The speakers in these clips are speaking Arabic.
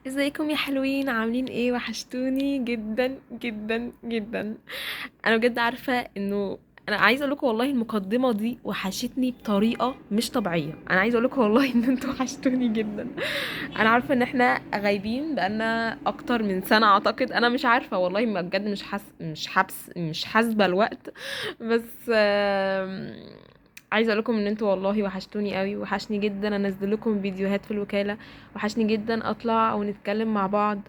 ازيكم يا حلوين؟ عاملين ايه؟ وحشتوني جدا جدا جدا. انا بجد عارفه انه انا عايزه اقول لكم والله المقدمه دي وحشتني بطريقه مش طبيعيه. انا عايزه اقول لكم والله ان انتوا وحشتوني جدا. انا عارفه ان احنا غايبين بقالنا اكتر من سنه اعتقد. انا مش عارفه والله، ما بجد مش حاسبه الوقت. بس عايزه اقول لكم ان انتوا والله وحشتوني قوي. وحشني جدا انزل لكم فيديوهات في الوكاله. وحشني جدا اطلع ونتكلم مع بعض.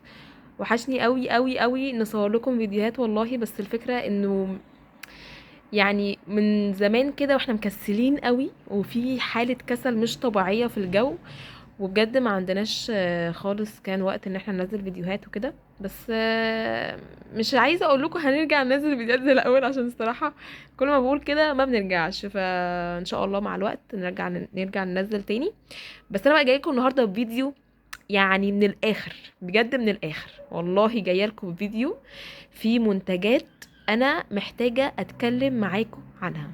وحشني قوي قوي قوي نصور لكم فيديوهات والله. بس الفكره انه يعني من زمان كده واحنا مكسلين قوي، وفي حاله كسل مش طبيعيه في الجو. وبجد ما عندناش خالص كان وقت ان احنا ننزل فيديوهات وكده. بس مش عايزه اقول لكم هنرجع ننزل فيديوهات زي الاول، عشان الصراحه كل ما بقول كده ما بنرجعش. فان شاء الله مع الوقت نرجع ننزل تاني. بس انا بقى جايلكم النهارده بفيديو، يعني من الاخر، بجد من الاخر والله جايه لكم فيديو فيه منتجات انا محتاجه اتكلم معاكم عنها.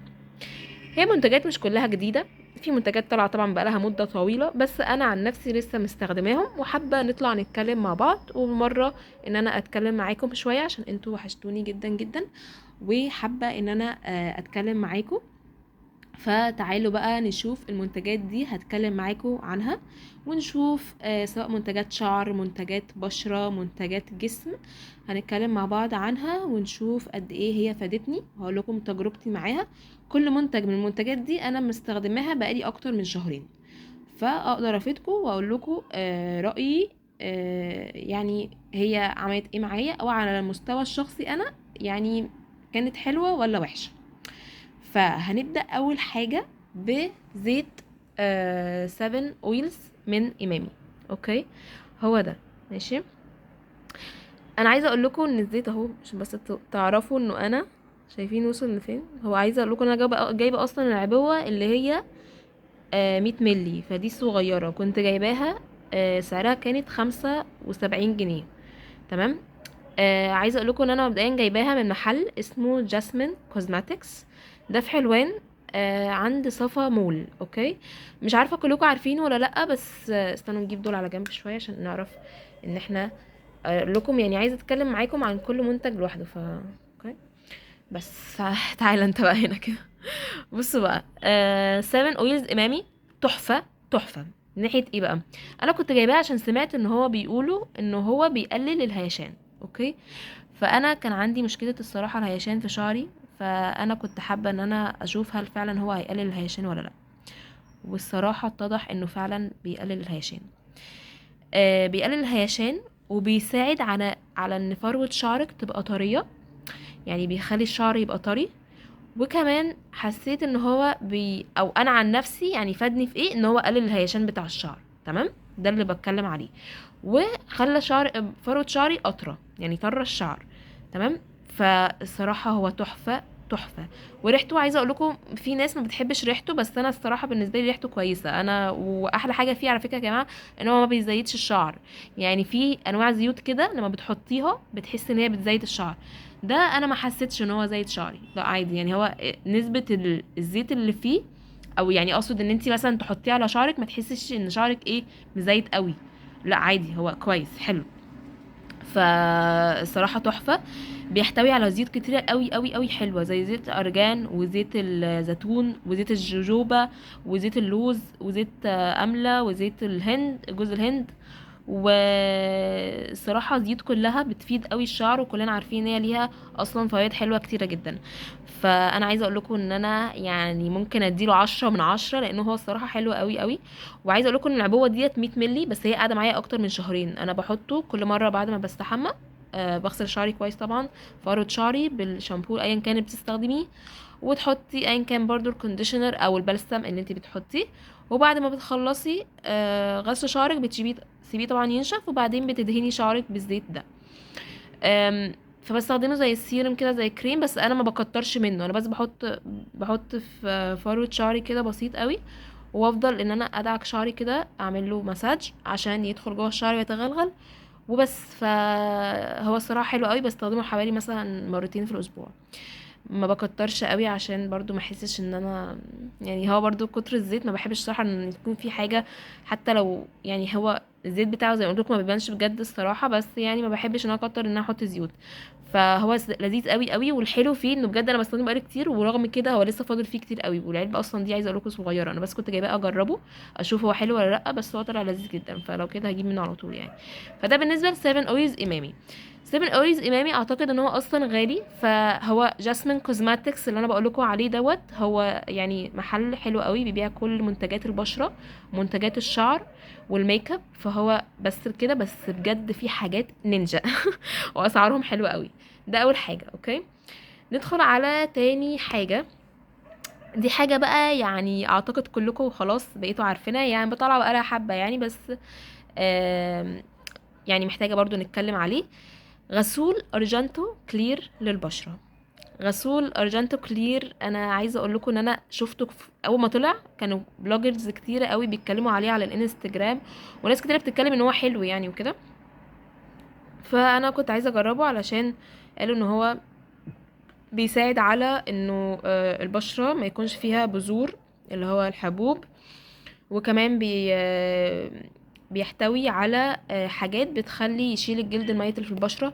هي منتجات مش كلها جديدة، في منتجات طالعة طبعا بقالها مدة طويلة، بس انا عن نفسي لسه مستخدماهم وحابة نطلع نتكلم مع بعض. ومرة ان انا اتكلم معاكم شوية عشان انتوا وحشتوني جدا جدا، وحابة ان انا اتكلم معاكم. فتعالوا بقى نشوف المنتجات دي هتكلم معاكم عنها، ونشوف سواء منتجات شعر، منتجات بشرة، منتجات جسم. هنتكلم مع بعض عنها ونشوف قد ايه هي فادتني، وهقول لكم تجربتي معاها. كل منتج من المنتجات دي انا مستخدماها بقالي اكتر من شهرين، فاقدر افيدكم واقول لكم رأيي. يعني هي عملت ايه معايا، او على المستوى الشخصي انا يعني كانت حلوة ولا وحشة. فهنبدأ أول حاجة بزيت 7 اويلز من إمامي. اوكي، هو ده. ماشي. انا عايزه اقول لكم ان الزيت اهو، عشان بس تعرفوا انه انا شايفين وصل لفين. هو عايزه اقول لكم انا جايبه اصلا العبوه اللي هي 100 ملي، فدي صغيره كنت جايباها. سعرها كانت 75 جنيه. تمام. عايزه اقول لكم ان انا مبدئيا جايباها من محل اسمه جاسمين كوزماتكس، ده في حلوان، عند صفا مول. اوكي، مش عارفه كلكم عارفينه ولا لا، بس استنوا نجيب دول على جنب شويه عشان نعرف ان احنا اقول لكم. يعني عايزه اتكلم معاكم عن كل منتج لوحده. اوكي، بس تعالى انت بقى هنا كده. بصوا بقى، 7 اويلز امامي تحفه تحفه. من ناحيه ايه بقى؟ انا كنت جايباها عشان سمعت ان هو بيقولوا ان هو بيقلل الهيشان. اوكي، فانا كان عندي مشكله الصراحه الهيشان في شعري، فانا كنت حابه ان انا اشوف هل فعلا هو هيقلل الهيشان ولا لا. والصراحه اتضح انه فعلا بيقلل الهيشان. بيقلل الهيشان، وبيساعد على ان فروه شعرك تبقى طريه، يعني بيخلي الشعر يبقى طري. وكمان حسيت ان هو او انا عن نفسي يعني فادني في ايه، ان هو قلل الهيشان بتاع الشعر. تمام، ده اللي بتكلم عليه. وخلى فروة شعري قطرة، يعني طر الشعر. تمام. فالصراحة هو تحفة تحفة. وريحته عايزة اقول لكم في ناس ما بتحبش ريحته، بس انا الصراحة بالنسبة لي ريحته كويسة. انا واحلى حاجة فيه على فكرة يا جماعة ان هو ما بيزيدش الشعر. يعني في انواع زيوت كده لما بتحطيها بتحس ان هي بتزيد الشعر، ده انا ما حسيتش ان هو زيت شعري، لا عادي. يعني هو نسبة الزيت اللي فيه، او يعني اقصد ان انتي مثلا تحطيه على شعرك ما تحسش ان شعرك ايه، مزيت قوي. لا عادي، هو كويس حلو. فالصراحة تحفة. بيحتوي على زيوت كتيرة قوي قوي قوي حلوة، زي زيت الأرجان وزيت الزيتون وزيت الجوجوبا وزيت اللوز وزيت أملة وزيت الهند، جوز الهند. والصراحة زيوت كلها بتفيد قوي الشعر، وكلنا عارفين ان هي ليها اصلا فوائد حلوة كتيرة جدا. فانا عايزة اقول لكم ان انا يعني ممكن اديله 10 من 10، لانه هو الصراحة حلو قوي قوي. وعايزة اقول لكم ان العبوة ديت 100 ملي، بس هي قاعدة معايا اكتر من شهرين. انا بحطه كل مرة بعد ما بستحمى. بغسل شعري كويس طبعا، فروة شعري بالشامبو ايا كان اللي بتستخدميه، وتحطي ايا كان برضو الكونديشنر او البلسم اللي انت بتحطيه. وبعد ما بتخلصي غسل شعرك تسيبيه طبعا ينشف، وبعدين بتدهني شعرك بالزيت ده. فبستخدمه زي السيرم كده، زي كريم، بس انا ما بكترش منه. انا بس بحط في فروة شعري كده بسيط قوي، وافضل ان انا ادعك شعري كده، اعمل له مساج عشان يدخل جوه الشعر ويتغلغل وبس. فهو الصراحه حلو قوي، بستخدمه حوالي مثلا مرتين في الاسبوع. ما بكترش قوي عشان برضو ما احسش ان انا يعني هو برضو كتر الزيت ما بحبش صراحه ان يكون في حاجه، حتى لو يعني هو الزيت بتاعه زي ما قلت لكم ما بيبانش بجد الصراحه، بس يعني ما بحبش ان انا اكتر ان انا احط زيوت. فهو لذيذ قوي قوي، والحلو فيه انه بجد انا بستخدمه بقالي كتير، ورغم كده هو لسه فاضل فيه كتير قوي، والعلبه اصلا دي عايزه اقول لكم صغيره، انا بس كنت جايباه اجربه اشوف هو حلو ولا لا، بس هو طلع لذيذ جدا، فلو كده هجيب منه على طول يعني. فده بالنسبه ل 7 اويز امامي. 7 اوريز امامي اعتقد ان هو اصلا غالي، فهو جاسمين كوزماتكس اللي انا بقول لكم عليه دوت، هو يعني محل حلو قوي بيبيع كل منتجات البشره، منتجات الشعر والميك اب، فهو بس كده بس بجد في حاجات نينجا واسعارهم حلوه قوي. ده اول حاجه. اوكي، ندخل على تاني حاجه. دي حاجه بقى يعني اعتقد كلكم خلاص بقيتوا عارفينها، يعني بطلع بقالها حبه يعني، بس آم، يعني محتاجه برضو نتكلم عليه. غسول ارجانتو كلير للبشره. غسول ارجانتو كلير انا عايزه اقول لكم ان انا شفته اول ما طلع، كانوا بلوجرز كتيره قوي بيتكلموا عليه على الانستجرام، وناس كتيره بتتكلم ان هو حلو يعني وكده، فانا كنت عايزه اجربه علشان قالوا ان هو بيساعد على انه البشره ما يكونش فيها بذور اللي هو الحبوب، وكمان بيحتوي على حاجات بتخلي يشيل الجلد الميت اللي في البشره،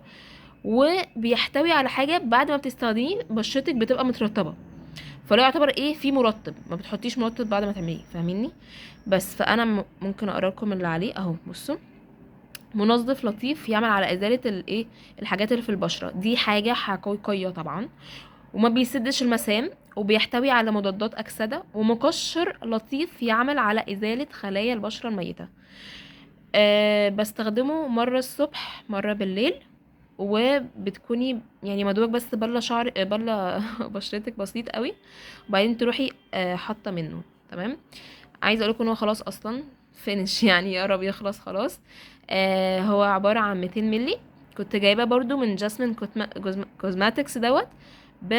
وبيحتوي على حاجه بعد ما بتستخدميه بشرتك بتبقى مترطبه، فلا يعتبر ايه في مرطب، ما بتحطيش مرطب بعد ما تعمليه، فاهميني؟ بس فانا ممكن اقرا لكم اللي عليه اهو. بصوا، منظف لطيف يعمل على ازاله الايه الحاجات اللي في البشره، دي حاجه حقيقيه طبعا، وما بيسدش المسام، وبيحتوي على مضادات اكسده، ومقشر لطيف يعمل على ازاله خلايا البشره الميته. بستخدمه مره الصبح مره بالليل، وبتكوني يعني مدوبك بس بله شعر بله بشرتك بسيط قوي، وبعدين تروحي حاطه منه. تمام. عايزه اقول لكم ان هو خلاص اصلا فينش يعني قرب يخلص خلاص. هو عباره عن 200 ملي، كنت جايبه برضو من جاسمين كوزماتكس دوت ب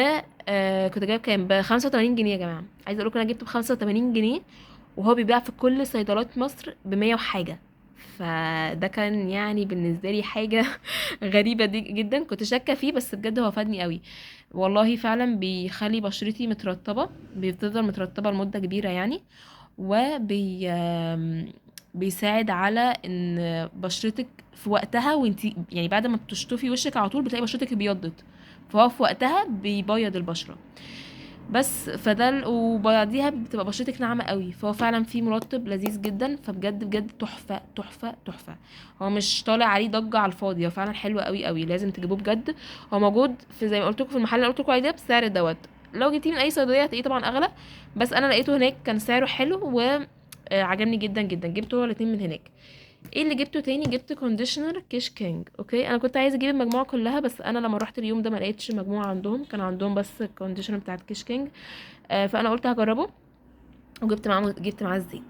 كنت جايب كام ب 85 جنيه. يا جماعه عايزه اقول لكم انا جبته ب 85 جنيه، وهو بيبيع في كل صيدلات مصر ب100 وحاجه، فده كان يعني بالنسبه لي حاجه غريبه دي جدا، كنت شاكه فيه، بس بجد هو فادني قوي والله، فعلا بيخلي بشرتي مترطبه، بتفضل مترطبه لمده كبيره يعني، وبي بيساعد على ان بشرتك في وقتها، وانت يعني بعد ما بتشطفي وشك على طول بتلاقي بشرتك ابيضت، فهو في وقتها بيبيض البشره بس. وبعديها بتبقى بشرتك ناعمه قوي، فهو فعلا فيه مرطب لذيذ جدا، فبجد بجد تحفه تحفه تحفه. هو مش طالع عليه ضجه على الفاضي، هو فعلا حلو قوي قوي، لازم تجيبوه بجد. هو موجود في زي ما قلت لكم في المحل اللي قلت لكم عليه ده بسعر دوت، لو جبتيه من اي صيدليه هتلاقيه طبعا اغلى، بس انا لقيته هناك كان سعره حلو وعجبني جدا جدا، جبته هو الاتنين من هناك. ايه اللي جبته تاني؟ جبت كونديشنر كيش كينج. اوكي، انا كنت عايزه اجيب المجموعه كلها، بس انا لما رحت اليوم ده ما لقيتش مجموعه عندهم، كان عندهم بس الكونديشنر بتاعت كيش كينج. فانا قلت هجربه، جبت معاه الزيت،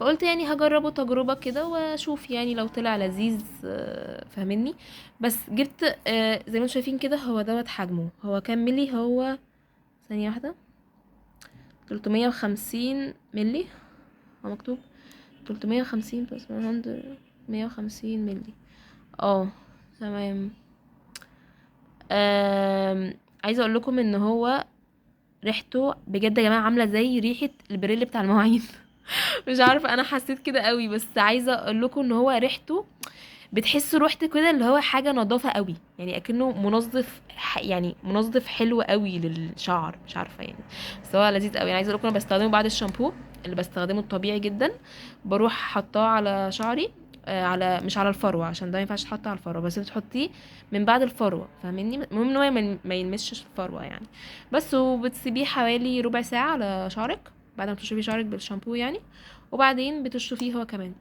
فقلت يعني هجربه تجربه كده واشوف يعني لو طلع لذيذ، فاهمني؟ بس جبت زي ما انتم شايفين كده، هو دوت حجمه، هو كام ملي؟ هو ثانيه واحده، 350 ملي، هو مكتوب 350 بلس 100، 150 ملي. اه تمام. عايزه اقول لكم ان هو ريحته بجد يا جماعه عامله زي ريحه البريل بتاع المواعين مش عارفه انا حسيت كده قوي، بس عايزه اقول لكم ان هو ريحته بتحسوا ريحته كده اللي هو حاجه نظافه قوي، يعني اكنه منظف يعني منظف حلو قوي للشعر، مش عارفه يعني، بس هو لذيذ قوي. يعني عايزه اقول لكم انا بستخدمه بعد الشامبو اللي بستخدمه الطبيعي جدا، بروح حطاه على شعري، على مش على الفروه عشان ده ما ينفعش تحط على الفروه، بس بتحطيه من بعد الفروه، فاهميني؟ المهم ان هو ما يلمسش الفروه يعني، بس. وبتسيبيه حوالي ربع ساعه على شعرك بعد ما تشطفي شعرك بالشامبو يعني، وبعدين بتشطفيه هو كمان.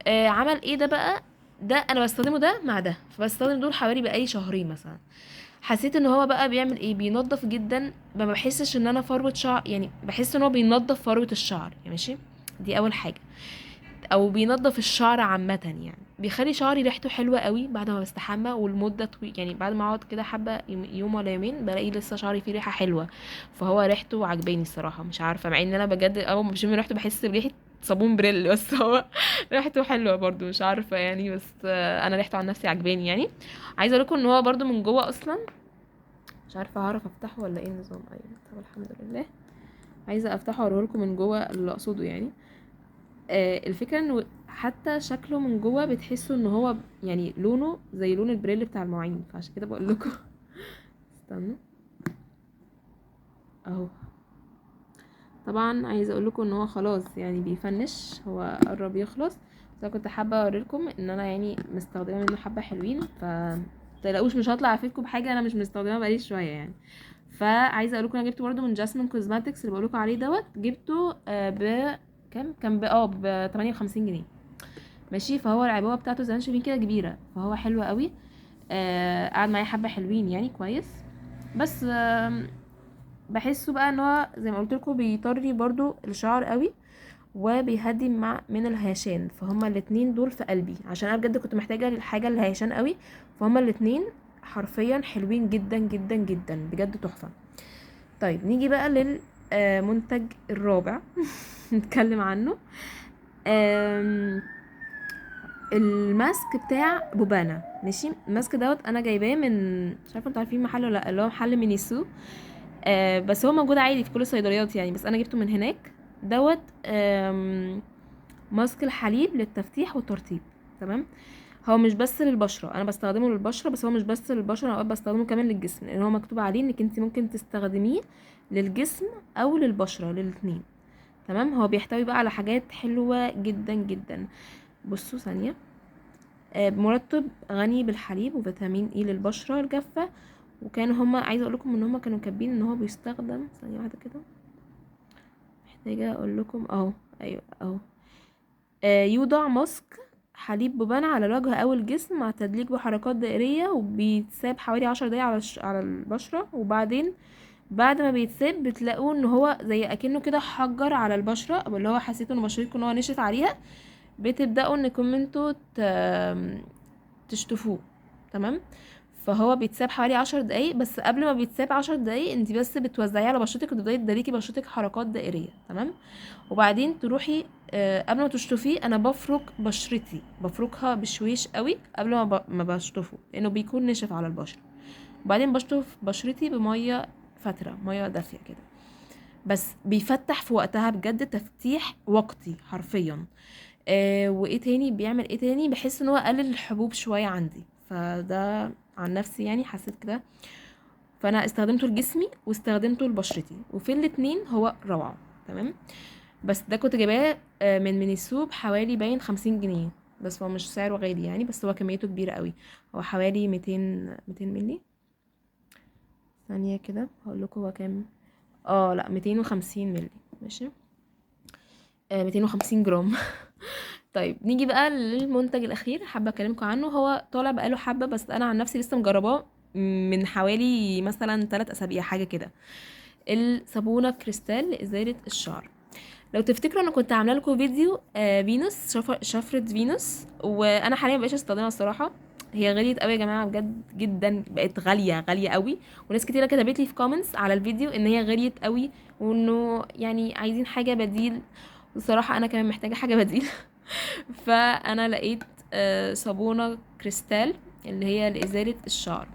عمل ايه ده بقى؟ ده انا بستخدمه ده مع ده، فبستخدم دول حوالي بقالي شهرين مثلا، حسيت ان هو بقى بيعمل ايه، بينظف جدا، ما بحسش ان انا فروه شعر، يعني بحس ان هو بينظف فروه الشعر يعني، ماشي؟ دي اول حاجه. او بينظف الشعر عامه يعني، بيخلي شعري ريحته حلوه قوي بعد ما بستحمى، والمده طويل يعني، بعد ما اقعد كده حبه يوم ولا يومين بلاقي لسه شعري فيه ريحه حلوه، فهو ريحته عجباني الصراحه، مش عارفه، مع ان انا بجد اول ما بشم ريحته بحس بريحه صابون بريل، بس هو ريحته حلوه برضو، مش عارفه يعني، بس انا ريحته عن نفسي عجباني يعني. عايزه اقول لكم ان هو برضو من جوه اصلا مش عارفه هعرف افتحه ولا ايه النظام. ايوه طب الحمد لله. عايزه افتحه واوريه لكم من جوه اللي اقصده يعني. الفكره انه حتى شكله من جوه بتحسوا ان هو يعني لونه زي لون البريل بتاع المواعين، فعشان كده بقول لكم. استنوا اهو. طبعا عايزه اقول لكم ان هو خلاص يعني بيفنش، هو قرب يخلص. بس انا كنت حابه اوريلكم ان انا يعني مستخدمه منه حبه حلوين، ف متقلقوش مش هطلع افيدكم بحاجه انا مش مستخدمه بقالي شويه يعني. فعايزه اقول لكم انا جبته برده من جاسمين كوزماتكس اللي بقول لكم عليه دوت. جبته ب كان ب 58 جنيه. ماشي. فهو العبوه بتاعته زي ما انتم شايفين كده كبيره، فهو حلو قوي. قعد معايا حبه حلوين يعني كويس. بس بحسه بقى ان هو زي ما قلت لكم بيطري برضو الشعر قوي وبيهدي من الهيشان، فهما الاتنين دول في قلبي عشان انا بجد كنت محتاجه الحاجه الهيشان قوي. فهما الاتنين حرفيا حلوين جدا جدا جدا بجد تحفه. طيب نيجي بقى للمنتج الرابع نتكلم عنه. الماسك بتاع بوبانا. ماشي. الماسك دوت انا جايباه من مش عارفه انتوا عارفين محل ولا لا، اللي هو محل مينيسو. بس هو موجود عادي في كل الصيدليات يعني، بس انا جبته من هناك دوت. ماسك الحليب للتفتيح والترطيب. تمام. هو مش بس للبشره، انا بستخدمه للبشره، بس هو مش بس للبشره، انا اوقات بستخدمه كمان للجسم، لان هو مكتوب عليه انك انت ممكن تستخدميه للجسم او للبشره للاتنين. تمام. هو بيحتوي بقى على حاجات حلوه جدا جدا. بصوا ثانيه. مرطب غني بالحليب وفيتامين اي للبشره الجافه. وكانوا هما عايزه اقول لكم ان هما كانوا كاتبين ان هو بيستخدم ثانيه واحده كده، محتاجه اقول لكم اهو. ايوه اهو. يوضع ماسك حليب بوبان على الوجه او الجسم مع تدليك بحركات دائريه، وبيتساب حوالي 10 دقايق على البشره. وبعدين بعد ما بيتساب بتلاقوه ان هو زي اكنه كده حجر على البشره، او اللي هو حسيتوا ان بشرتكم ان هو نشف عليها. بتبداوا انكم انتوا تشطفوه. تمام. فهو بيتساب حوالي 10 دقايق، بس قبل ما بيتساب 10 دقايق انت بس بتوزعيه على بشرتك وتبداي تدلكي بشرتك حركات دائريه. تمام. وبعدين تروحي قبل ما تشطفيه انا بفرك بشرتي، بفركها بشويش قوي قبل ما بشطفه، لانه بيكون نشف على البشره. وبعدين بشطف بشرتي بميه فتره، ميه دافيه كده. بس بيفتح في وقتها بجد تفتيح وقتي حرفيا. وايه تاني بيعمل ايه تاني، بحس ان هو قلل الحبوب شويه عندي، فده عن نفسي يعني حسيت كده. فانا استخدمته لجسمي واستخدمته لبشرتي، وفي الاتنين هو روعه. تمام. بس ده كنت جايباه من مينيسو بحوالي باين 50 جنيه. بس هو مش سعره غالي يعني، بس هو كميته كبيره قوي. هو حوالي 200 ملي. ثانيه كده هقول لكم هو كام. لا 250 ملي. ماشي. 250 جرام. طيب نيجي بقى للمنتج الاخير حابه اكلمكم عنه. هو طالع بقاله حبه، بس انا عن نفسي لسه مجرباه من حوالي مثلا 3 اسابيع حاجه كده. الصابونه كريستال لازاله الشعر. لو تفتكروا انا كنت عامله لكم فيديو فينوس شفره فينوس، وانا حاليا مبقاش استخدمها الصراحه. هي غليت قوي يا جماعه بجد جدا، بقت غاليه غاليه قوي. وناس كتيره كتبت لي في كومنتس على الفيديو ان هي غليت قوي، وانه يعني عايزين حاجه بديل. بصراحه انا كمان محتاجه حاجه بديل. فانا لقيت صابونه كريستال اللي هي لازاله الشعر.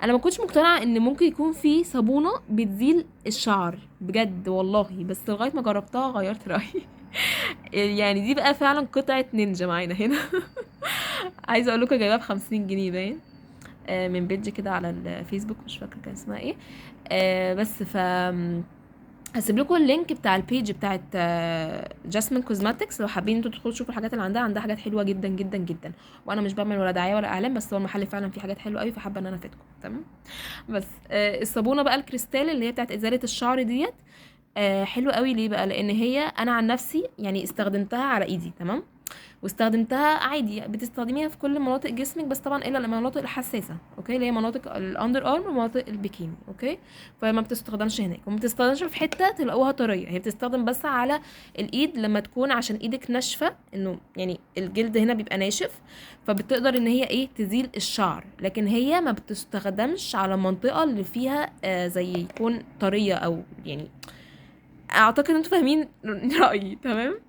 انا ما كنتش مقتنعه ان ممكن يكون في صابونه بتزيل الشعر بجد والله، بس لغايه ما جربتها غيرت رايي. يعني دي بقى فعلا قطعه نينجا معانا هنا. عايزه اقول لكم جايباها ب50 جنيه باين. من بيج كده على الفيسبوك مش فاكره كان اسمها ايه. بس هسيب لكم اللينك بتاع البيج بتاعت جاسمين كوزماتكس لو حابين انتوا تدخلوا تشوفوا الحاجات اللي عندها حاجات حلوه جدا جدا جدا. وانا مش بعمل ولا دعايه ولا اعلان، بس هو المحل فعلا فيه حاجات حلوه قوي، فحابه ان انا افيدكم. تمام. بس الصابونه بقى الكريستال اللي هي بتاعت ازاله الشعر ديت. حلو قوي ليه بقى، لان هي انا عن نفسي يعني استخدمتها على ايدي. تمام. واستخدمتها عادي، بتستخدميها في كل مناطق جسمك، بس طبعا الا المناطق الحساسه، اوكي، اللي هي مناطق الاندر ارم ومناطق البيكيني، اوكي. فما بتستخدمش هناك، وما بتستخدمش في حته تلاقوها طريه. هي بتستخدم بس على الايد لما تكون عشان ايدك ناشفه، انه يعني الجلد هنا بيبقى ناشف، فبتقدر ان هي ايه تزيل الشعر. لكن هي ما بتستخدمش على المنطقه اللي فيها زي يكون طريه او يعني. اعتقد انتوا فاهمين رايي. تمام.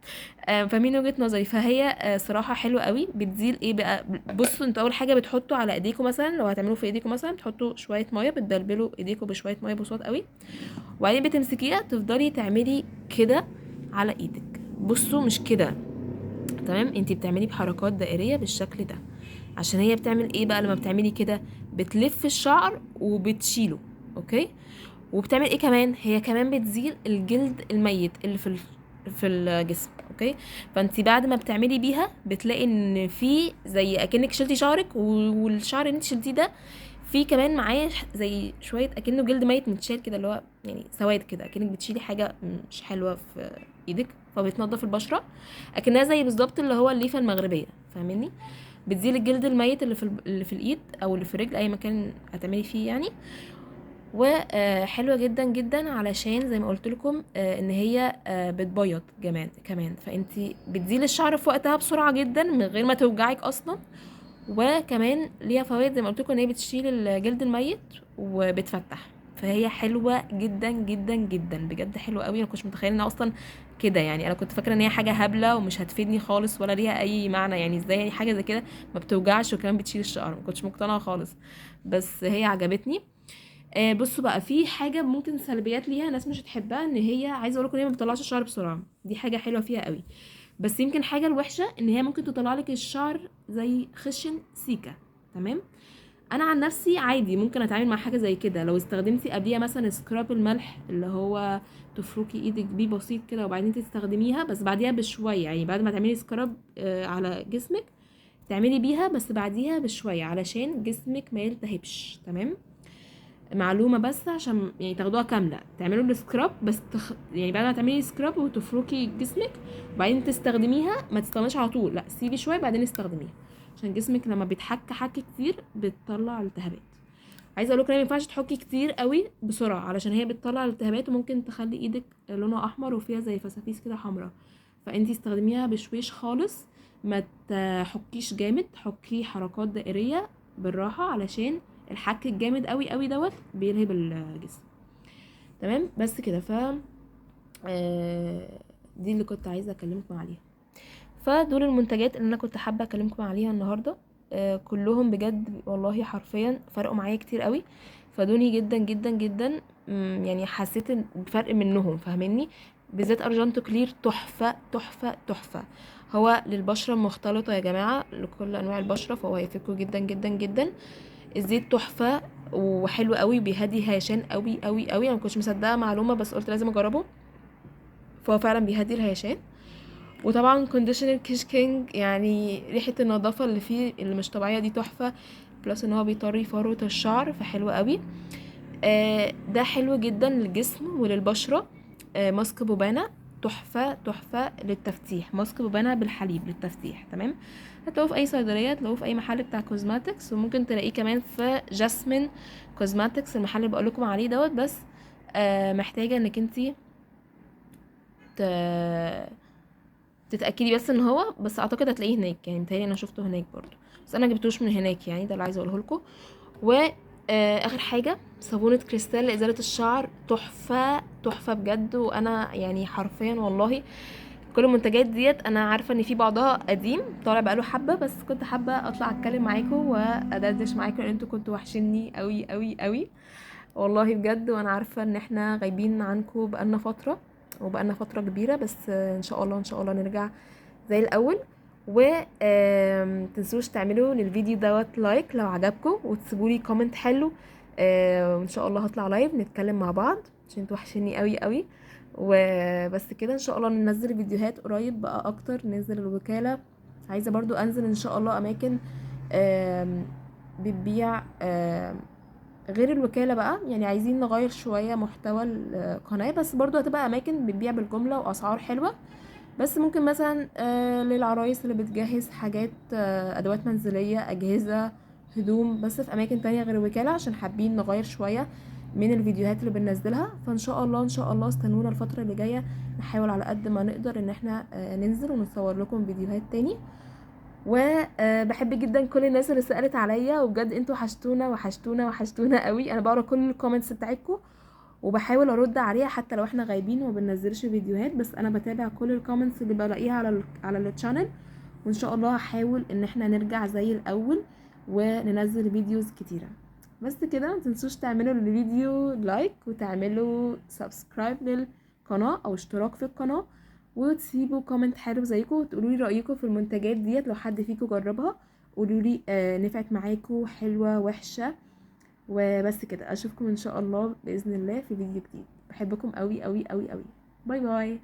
فاهمين وجهة نظري. فهي صراحة حلوة قوي، بتزيل ايه بقى. بصوا انتوا اول حاجة بتحطوا على ايديكم، مثلا لو هتعملوا في ايديكم مثلا بتحطوا شوية مية، بتدلبلوا ايديكم بشوية مية بساط قوي، وبعدين بتمسكيها تفضلي تعملي كده على ايدك. بصوا مش كده، تمام، انتي بتعملي بحركات دائرية بالشكل ده. عشان هي بتعمل ايه بقى لما بتعملي كده؟ بتلف الشعر وبتشيله. اوكي. وبتعمل ايه كمان؟ هي كمان بتزيل الجلد الميت اللي في الجسم. اوكي. فانتي بعد ما بتعملي بيها بتلاقي ان في زي اكنك شلتي شعرك، والشعر اللي انت شلتيه ده في كمان معاه زي شويه اكنه جلد ميت متشال كده، اللي هو يعني سواد كده، اكنك بتشيلي حاجه مش حلوه في ايدك، فبتنضف البشره اكنها زي بالظبط اللي هو الليفه المغربيه. فاهميني؟ بتزيل الجلد الميت اللي في الايد او اللي في الرجل، اي مكان هتعملي فيه يعني. وحلوه جدا جدا علشان زي ما قلت لكم ان هي بتبيض كمان. فانتي بتزيل الشعر في وقتها بسرعه جدا من غير ما توجعك اصلا. وكمان ليها فوائد زي ما قلت لكم، ان هي بتشيل الجلد الميت وبتفتح. فهي حلوه جدا جدا جدا بجد، حلوه قوي. انا كنتش متخيله انها اصلا كده يعني. انا كنت فاكره ان هي حاجه هبله ومش هتفيدني خالص ولا ليها اي معنى، يعني ازاي يعني حاجه زي كده ما بتوجعش وكمان بتشيل الشعر؟ ما كنتش مقتنعه خالص، بس هي عجبتني. بصوا بقى، في حاجه ممكن سلبيات ليها ناس مش هتحبها، ان هي عايزه اقول لكم ان هي ما بتطلعش الشعر بسرعه. دي حاجه حلوه فيها قوي. بس يمكن حاجه الوحشه ان هي ممكن تطلع لك الشعر زي خشن سيكه. تمام. انا عن نفسي عادي ممكن اتعامل مع حاجه زي كده لو استخدمتي قبليها مثلا سكراب الملح، اللي هو تفركي ايدك بيه بسيط كده وبعدين تستخدميها، بس بعديها بشويه يعني. بعد ما تعملي سكراب على جسمك تعملي بيها، بس بعديها بشويه علشان جسمك ما يلتهبش. تمام. معلومة بس عشان يعني تاخدوها كاملة، تعملوا السكراب بس يعني بعد ما تعملي سكراب وتفركي جسمك وبعدين تستخدميها، ما تستخدميش على طول، لا سيبي شوية بعدين استخدميها، عشان جسمك لما بيتحك حك كتير بتطلع التهابات. عايزه اقول لكم ما ينفعش تحكي كتير قوي بسرعه، علشان هي بتطلع الالتهابات وممكن تخلي ايدك لونها احمر وفيها زي فسافيس كده حمراء. فانتي استخدميها بشويش خالص، ما تحكيش جامد، حكي حركات دائريه بالراحه، علشان الحك الجامد قوي قوي دوت بيلهب الجسم. تمام. بس كده. دي اللي كنت عايزه اكلمكم عليها. فدول المنتجات اللي انا كنت حابه اكلمكم عليها النهارده. كلهم بجد والله حرفيا فرقوا معايا كتير قوي، فادوني جدا جدا جدا. يعني حسيت بفرق منهم، فاهميني؟ بالذات ارجانتو كلير تحفه تحفه تحفه. هو للبشره المختلطه يا جماعه، لكل انواع البشره، فهو هيفيدكم جدا جدا جدا. الزيت تحفه وحلو قوي، بيهدي هيشان قوي قوي قوي. انا مكنتش مصدقه معلومه بس قلت لازم اجربه، فهو فعلا بيهدي الهيشان. وطبعا كونديشنر كيش كينج، يعني ريحة النظافة اللي فيه اللي مش طبيعية دي تحفة، بلس ان هو بيطري فروة الشعر، فحلو قوي. ده حلو جدا للجسم وللبشرة. ماسك بوبانا تحفة تحفة للتفتيح، ماسك بوبانا بالحليب للتفتيح. تمام. هتلاقوه في اي صيدلية، هتلاقوه في اي محل بتاع كوزماتكس، وممكن تلاقيه كمان في جاسمين كوزماتكس، المحل اللي بقولكم عليه دوت. بس محتاجة انك انتي تتاكدي بس ان هو، بس اعتقد هتلاقيه هناك يعني، متهيألي انا شفته هناك برضو، بس انا جبتوش من هناك يعني. ده اللي عايزه اقوله لكم. و اخر حاجه صابونه كريستال لازاله الشعر، تحفه تحفه بجد. وانا يعني حرفيا والله كل المنتجات ديت انا عارفه ان في بعضها قديم طالع بقاله حبه، بس كنت حابه اطلع اتكلم معاكم وادردش معاكم لان انتوا كنتوا وحشيني قوي قوي قوي والله بجد. وانا عارفه ان احنا غايبين عنكم بقالنا فتره، وبقالنا فتره كبيره، بس ان شاء الله ان شاء الله نرجع زي الاول. و تنسوش تعملوا للفيديو دوت لايك لو عجبكم، وتسيبوا لي كومنت حلو. وان شاء الله هطلع لايف نتكلم مع بعض عشان انتوا وحشيني قوي قوي. وبس كده، ان شاء الله ننزل فيديوهات قريب بقى اكتر، ننزل الوكالة. عايزة برضو انزل ان شاء الله اماكن بتبيع غير الوكالة بقى، يعني عايزين نغير شوية محتوى القناة، بس برضو هتبقى اماكن بتبيع بالجملة واسعار حلوة. بس ممكن مثلا للعرايس اللي بتجهز حاجات، ادوات منزلية، اجهزة، هدوم، بس في اماكن تانية غير الوكالة، عشان حابين نغير شوية من الفيديوهات اللي بننزلها. فان شاء الله ان شاء الله استنونا الفترة اللي جاية، نحاول على قد ما نقدر ان احنا ننزل ونصور لكم فيديوهات تاني. وبحب جدا كل الناس اللي سألت عليا، وبجد انتوا وحشتونا وحشتونا وحشتونا قوي. انا بقرا كل الكومنتس بتاعتكم، وبحاول ارد عليها حتى لو احنا غايبين وما بننزلش فيديوهات، بس انا بتابع كل الكومنتس اللي بلاقيها على التشانل، وان شاء الله هحاول ان احنا نرجع زي الاول وننزل فيديوز كتيره. بس كده، متنسوش تعملوا الفيديو لايك وتعملوا سبسكرايب للقناه او اشتراك في القناه، وتسيبوا كومنت حلو زيكم وتقولوا لي رايكم في المنتجات ديت لو حد فيكم جربها. قولوا لي نفعت معاكم، حلوه، وحشه. وبس كده، اشوفكم ان شاء الله باذن الله في فيديو جديد. بحبكم قوي قوي قوي قوي. باي باي.